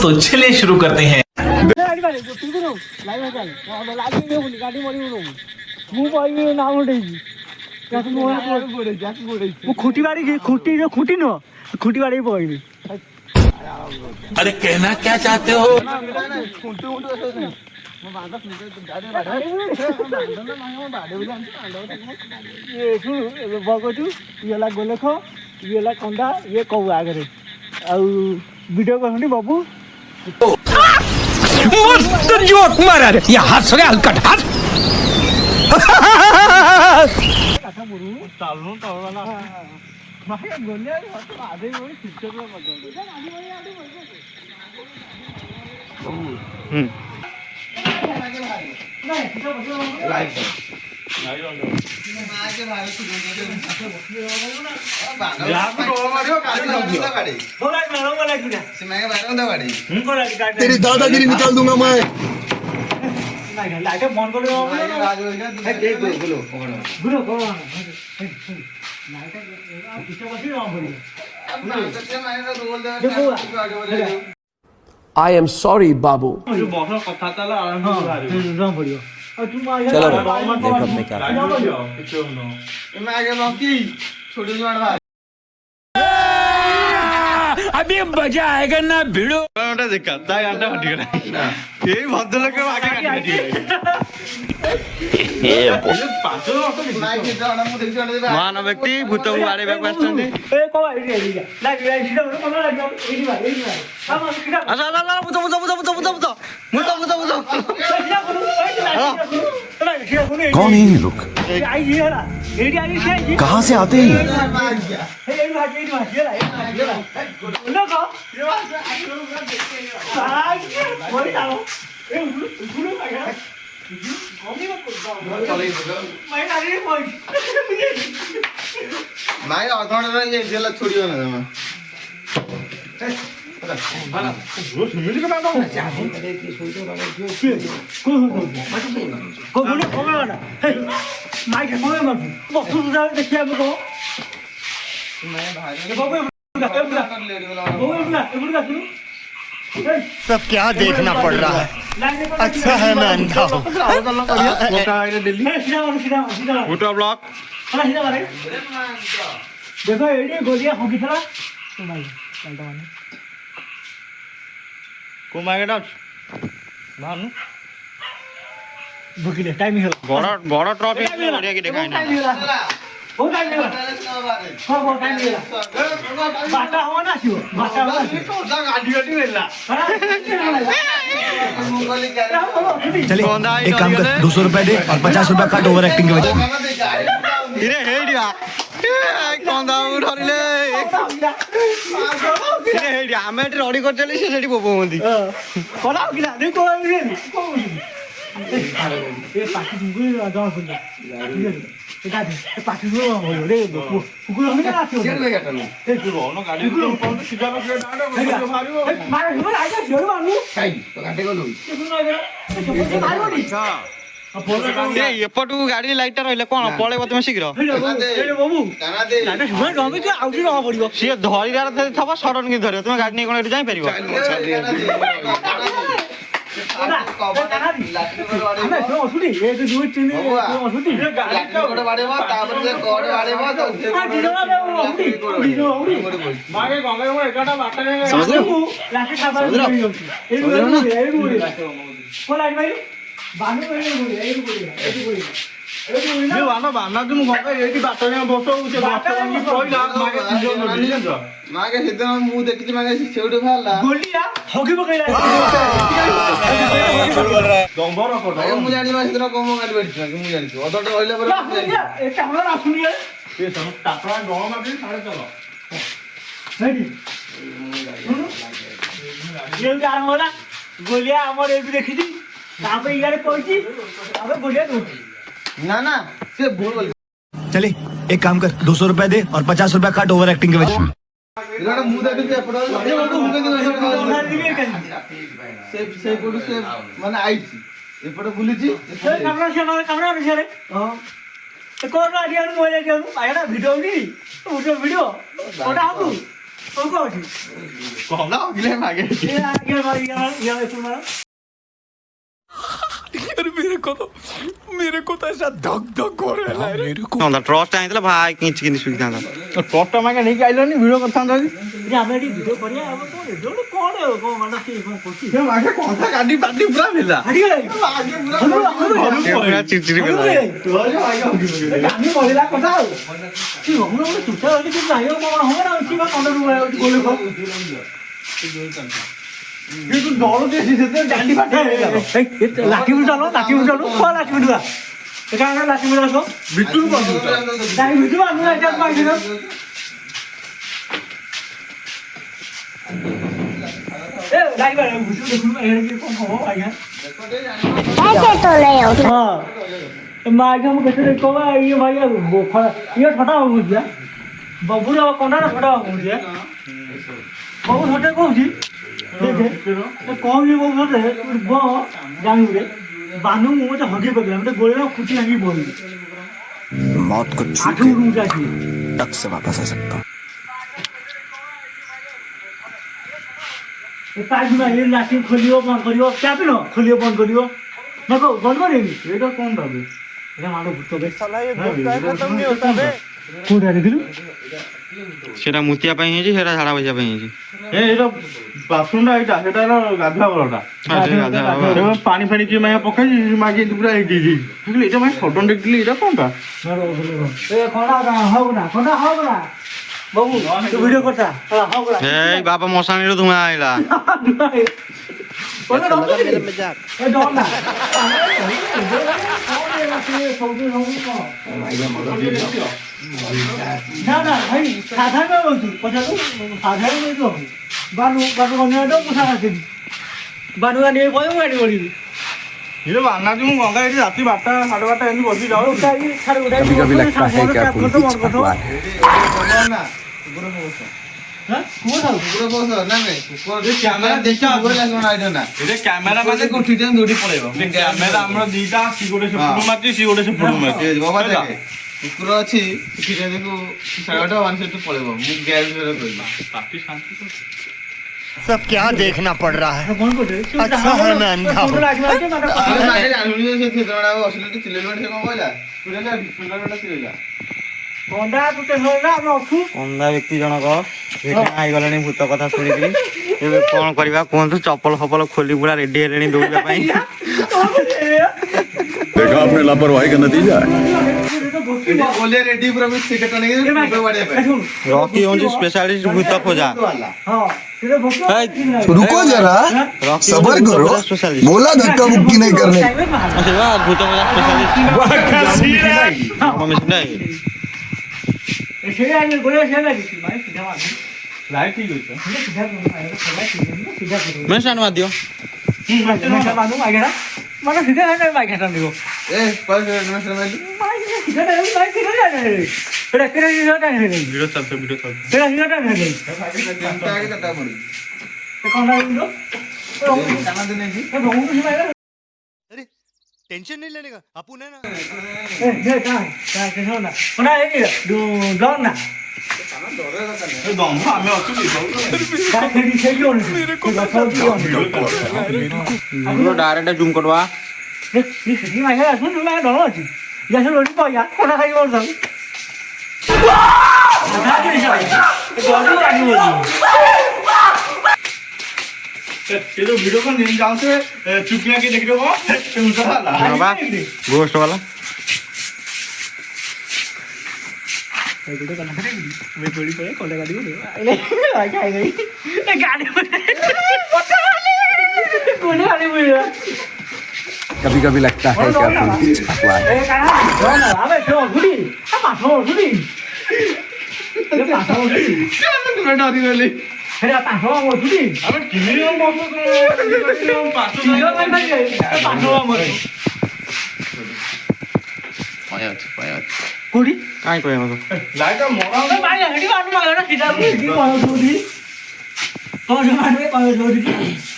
तो चलिए शुरू करते हैं। खुटी बाड़ी खुटी नो खुटी बाड़ी पड़ी। अरे कहना क्या चाहते हो? बगचु ये गोलेख ये कंदा ये कौ आगे वीडियो कर बाबू मस्त जोक मारा रे या हंस रे हलकट हंस चालू चालू गोले आधे तेरी दादागिरी निकाल दूंगा मैं। मन कर I am sorry बाबू। चलो अभी मजा आएगा ना भिड़ो। महान व्यक्ति भूत बाड़े कौन है ये लोग? कहाँ से आते हैं? माय अधड़ ये छोड़ियो ना सब क्या देखना पड़ रहा है? अच्छा है मैं अंधा हूँ। भूटा ब्लॉक देखो ये गोलियां होगी थोड़ा को मागेटा भानु भूखिले टाइम हो गड़ ट्रॉफी बढ़िया की दिखाई ना बहुत टाइम हो हां बहुत टाइम हो बाटा हो ना छियो बाटा हो गाड़ी गाड़ी वेला चलिए एक काम कर, 200 रुपए दे और 50 रुपए काट ओवर एक्टिंग के वजह। इरे हेडिया कंदा उठरिले इरे हेडिया हमें रेडी कर चली से सेठी बोबो होंदी कोला किला देखो ये पार्टी गुगुल जाओ सुन ये पार्टी गुगुल हो रे गुगुल हम ना आछो चल बेटा ए गुगुल गाड़ी ऊपर सीधा में डांडा मारियो मारे हम आइजा जोर मानु काई तो घाटे गलु सुन मारो नी एपटू गाड़ी लाइट रहिले कोन पळेबो तुमे शीघ्र बाबू काना दे लाटा सुन गमी तो आउजी रह पड़ियो सी धरिदार थबा सडन की धरियो तुमे गाड़ी नै कोन एठी जाई परिबो मागे हिदन मु देखि मागे सेउडे फाला गोलिया होगी बकैला गंबर को मु जानि मा हिदन कोम गाडी बैठ मु जानि अदट होइले पर ए कैमरा आसुनी ए सब टापरा डो मागे साड़े चलो रेडी ये गार होला गोलिया हमर ए भी देखि दी तापे इयारे कहछि अबे गोलिया दोछि ना ना से भूल चलिए एक काम कर, 200 रुपए दे और 50 रुपए काट ओवर एक्टिंग के वजह। इलाडा मु देखि एपडो से पडु से माने आइछि एपडो बुलिछि कैमरा से रे हां तो कोन आडिया मोबाइल दियो आयडा वीडियो नी वीडियो ओटा हम କୋଉ ଅଛି କହଲା ଅଗିଲେ ମାଗେ ଇଏ ମାର अरे मेरे को तो ऐसा धक धक हो रहा है मेरे को ଟ୍ରଷ୍ଟ ଆଣିଥିଲା ଭାଇ କିଞ୍ଚ କିଞ୍ଚ ଶୁଖିଥାନ୍ତା ଟଟା ମାଗେ ନେଇକି ଆଇଲନି ଭିଡିଓ କରିଥାନ୍ତା ଯେ ଆମେ ଏଠି ଭିଡିଓ କରିବା ଆମ କଣ ଏଡୋ କଣ କଣ ମାନେ ସେ କଣ କରୁଛି ସେ ମାଗେ କଥା ଗାଡି ପାଟି ପୁରା ଭିଲା ହାଡିଗଲା ପୁରା ଚିଚିରି ଭିଲା আমি মহিলা কথা ଆଉ কি ହଉନ ଗୋଟେ ଚୁଟା ଅଛି କି ନାହିଁ କଣ ହବ ନା ଅଛି ବା 15 ରୂପା ଗୋଲେ କଣ ये तो डॉल के सीधे डांडी फाटे लाठी उठालो को लाठी उठा ए का लाठी उठा सो बिट्टू बाबू दाई बिट्टू बाबू आइटा मांगी दो ए दाई बा बिट्टू देखु ए के कोन हो आया ऐसे तो नहीं होता हां मागे हम कैसे देखो ये भाई ये छोटा हो गया बाबू रा कोंडा छोटा हो गया बाबू छोटे को जी कौन भी वो बोलते हैं वो जानी रे बानू मुंह से हगी पकड़ा मतलब गोले ना खुशी हगी बोल मौत को आठों रूम जाती टक से वापस आ सकता हूँ ये पाइप में ये लाठी खोलियो बंद करियो क्या पिनो खोलियो बंद करियो ना को बंद करेंगे ये तो कौन बाबू ये मारो भूत बे साला ये भूत का खत्म नहीं होता बे कोड़ा देखिलु সেটা মুতিয়া ପାଇଁ ହେଇଛି ସେଟା ଝାଡା ବସିବା ପାଇଁ ହେଇଛି ଏଇଟା ବାଥରୁମଟା ଏଇଟା ସେଟା ଗାଧୁଆ ଘରଟା ପାଣି ଫାଣି କିଏ ମାଇଆ ପକାଇଛି ମାଗି ପୁରା ହେଇଯାଇଛି ଏଇଟା ମାଇ ସଡନ ଦେଖିଲି ଏଇଟା କଣଟା ए कोड़ा हो ना बाबू तू वीडियो करता हो ना ଏଇ ବାପା ମଶାଣିରୁ ଧୂଆଁ ଆଇଲା कोड़ा डॉल ए डॉल ना ना ना भाई साधारण में बोल तू पचा तू साधारण में तो बानू कोने तो मुसा करते बानू का नहीं कोई गाड़ी बोली ଇଏ ବାନାଜି ମୁଁ ଗଙ୍ଗା ଏଠି ରାତି 12ଟା 12:30 ଏମିତି ବସି ଯାଉ कभी कभी लगता है कि आप उनकी छपवा है କ୍ୟାମେରା ମାନେ କୋଠି ଦୌଡ଼ି ପଳେଇବ କ୍ୟାମେରା ଆମର ଦିଟା ସି ଗୋଟେ ସେପଟୁ ମାରିଛି ସି ଗୋଟେ ସେପଟୁ ମାରିଛି କୁକୁର ଅଛି ଦେଖୁ ସାଗଟା ମାନେ ସେଠୁ ପଳେଇବ ମୁଁ ଗ୍ୟାରେଣ୍ଟି କହିବି ପାଟି ଶାନ୍ତି सब क्या देखना पड़ रहा है कौन को दे अच्छा है मैं अंधा हूँ कोंडा तू ते होना हम अछु ଅନ୍ଧା ବ୍ୟକ୍ତି ଜଣକ ଆଇଗଲେଣି ଭୂତ କଥା ଶୁଣିକିରି ଏବେ କଣ କରିବା କୁହନ୍ତୁ ଚପଲ ଫପଲ ଖୋଲି ପୁରା ରେଡି ହେଲେଣି ଦୌଡ଼ିବା ପାଇଁ देखा आपने लापरवाही का नतीजा है ରେଡି ପୁରା ରକି ହଉଛି ସ୍ପେଶାଲିଷ୍ଟ ଭୂତ ଖୋଜା हां तेरे भूत रुको जरा सबर करो बोला धक्का मुक्की नहीं करने ଭୂତ ଖୋଜା ସ୍ପେଶାଲିଷ୍ଟ ऐसे आगे गोले से लगी थी भाई सीधा मार ଲାଇଟ୍ ଠିକ୍ ଅଛି सीधा सीधा मैं स्टैंड मार दियो मैं मानू मागेरा मानो सीधा है मागेरा निको ए पर सीधा सीधा है भाई सीधा है तेरा तेरा सीधा है नहीं ଭିଡ଼ିଓ ଚାଲିଛି तेरा सीधा है नहीं आगे कटा पड़ी तो कौन है वो खाना देने की तो वो नहीं मारेगा टेंशन नहीं लेने का अपन है ना ए ये क्या कैसे होना होना है कि डॉन ना ଦମ୍ଭ ଆମେ ଅଛୁ କି काय खेली से क्यों नहीं मेरे को डायरेक्ट जूम करवा ये सीधी मागेरा सुन मैं डॉन अछि या से लोडी पाया कोना खाई बोल दम ये जो वीडियो को नहीं जाओ से चुपिया के देख रहे हो बाबा गोस्ट वाला मैं थोड़ी पे कोले गाड़ी बोले ले आई गई ए गाड़ी कोने गाड़ी बोले कभी कभी लगता है कि आप उनकी छपवा है ए काना ना अबे छो गुडी आ पाछो गुडी ए पाछो गुडी मैं डरी गली हेरा पाछो गुडी ଆମେ କିମିତି ଆଉ ବସ सीधा भाई भाई पाछो हमर गुडी काई कहେ मतो ଲାଇଟ୍ ମରା अबे भाई हेडी मानु मागेरा सीधा गुडी कोन गुडी कोन मारबे कोन गुडी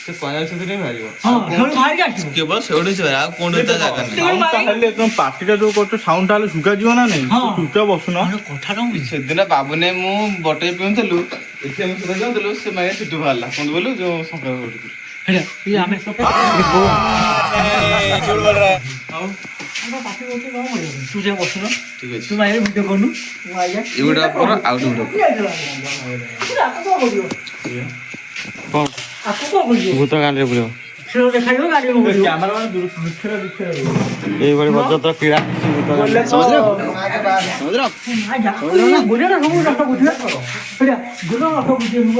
ସେ କହିବା ସେଥିରେ ବାହାରିବ हां थोड़ी भाई जा କେବଳ ସେଉଠି ସେ ଆଉ କୋଣରେ ତା ଜାଗା ନାହିଁ ହେଲେ ତମ ପାଟିଟା ଯୋଉ କରୁଛ ସାଉଣ୍ଡ ହେଲେ ଶୁଗାଯିବ ନା ନାଇଁ ହଁ। ଚୁପଚାପ ବସୁନ कोठा रो ସେଦିନ ବାବୁନେ ମୁଁ ବଟେଇ ପିଉଥିଲୁ ଏଠି ଆମେ ସୁଧା ଯାଉଥିଲୁ ସେ ମାଗେ ଚୁଟୁ ବାହାରିଲା କଣ ବୋଲୁ ଯୋଉ ସଂକ୍ରାନ୍ତ କରୁଥିଲୁ ହେଲା ଇଏ ଆମେ झूठ बोल रहा है ଆମ ପାଖେ ଗୋଟେ କଣ କରିବ ତୁ ଯା ବସୁନ ଠିକ ଅଛି ତୁ ମାଇରେ ଭିଡିଓ କରୁନୁ ମୁଁ ଆଇயா ଏଗୁଡା କର ଆଉ ଗୋଟେ ଆକୁ କଣ କରିବ कौन ଆକୁ କଣ କରିବ भूत गांडे बुलियो ସେ ଦେଖାଇବ ଗାଡି କରିବ କ୍ୟାମେରା ମାନେ ଦୁଃଖରେ ଏଇ ଭଳି ବଜ୍ରତ କ୍ରୀଡ଼ା ଭୂତ ଗାଣ୍ଡେ ବୁଝିଲା ସବୁ ରଥ ବୁଝିଲା ହେଲା ଗୁଣ ରଥ ବୁଝିବ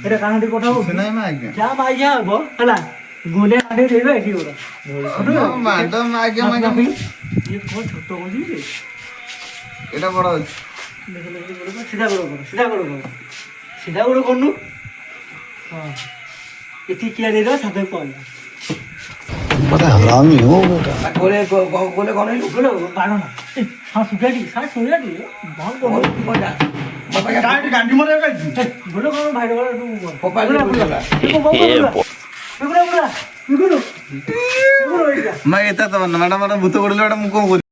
ଏଟା କାହାନ୍ତି କଥା ହଉ ନାଇଁ ମା ଆଜ୍ଞା ଯା ମାଇଆ ହବ ହେଲା ଗୁଲେ ଆଡେ ଦେଇବେ ଏଠି ଗୋଟା ମ୍ୟାଡମ ଆଜ୍ଞା ଇଏ କଣ ଛୋଟ କହୁଛି ଏଇଟା ବଡ ଅଛି ସିଧା ଗୋଡ଼ କର ସିଧା ଗୋଡ଼ କର ସିଧା ଗୋଡ଼ କରୁନୁ ହଁ ଏଠି କିଆ ଦେଇଦେବା ସାଥେ ପଳେଇବା बड़ा हरामी हो बेटा ଗୋଲେ କଣ ହେଲୁ ଗୋଲେ ବାଣ ନା ହଁ ସୁଗାଟି ସାର୍ ଶୋଇଲାଟି ଭଲ କରୁନୁ ଗାଣ୍ଡି ମରେ ଗାଇଛି ଗୋଲେ କଣ ଭାଇ ଗୋଲେ ତୁ ମା ଏଟା ତ ମ୍ୟାଡମ ମ୍ୟାଡମ ଭୂତ ପଡିଲେ ମ୍ୟାଡମ ମୁଁ କଣ କରିବି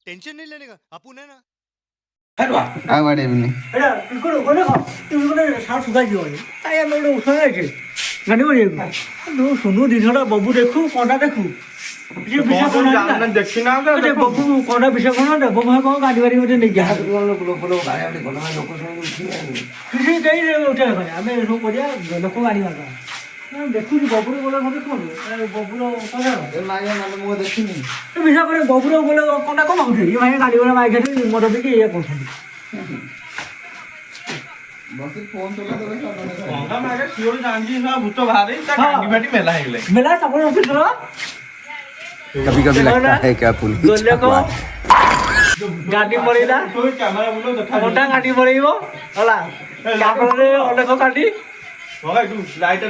टेंशन नहीं लेने का अपू है ना ଆଉ ବାଡେଇବିନି ଏଟା ପିକଡ ଗୋଲେ କଣ ତୁ ଗୋଲେ ସାର୍ ସୁଗାଟି ଯିବନି ଆଇ ଆମେ ଗୋଟେ ଉଠା ଯାଇଛେ ଗାଣ୍ଡି ମାରିବାକୁ ତୁ ଶୁଣୁ ଜିନିଷଟା ବବୁ ଦେଖୁ କଣ୍ଟା ଦେଖୁ ଯେ ବିଷୟ କଣ ଦେଖି ନା ବବୁ କଣ୍ଟା ବିଷୟ କଣ ବବୁ କଣ ଗାଡି ମାରି ମୋତେ ନେଇକି କିଛି ଦେଇ ଉଠେଇବା ପାଇଁ ଆମେ ସବୁ କରିବା ଲୋକ ଗାଡି ମାରିବା ଦେଖୁଛୁ ବବୁର ବୋଲେ ମୋତେ କୁହନ୍ତୁ ବବୁର ମୁଁ ଦେଖିନି ବିଷୟ করে ବବୁର ବୋଲେ କଣ୍ଟା କଣ ହଉଛି ଏ ଭାଇ ଗାଡି ଘୋଡ଼ା ମାଇକ ମଦ ପିକି ଇଏ କରୁଛନ୍ତି ଭୂତ ବାହାରେ ତା ଗାଣ୍ଡି ଫାଟି ମେଲା ହେଇଗଲେ মেলা চাপড় অফিস হলো कभी कभी लगता है क्या पुलिस গোলে কো গাড়ি মরিলা କ୍ୟାମେରା ବୁଲ ଦେଖା মোটা গাড়ি মরিব হলা তারপরে অনেক গাড়ি লাইট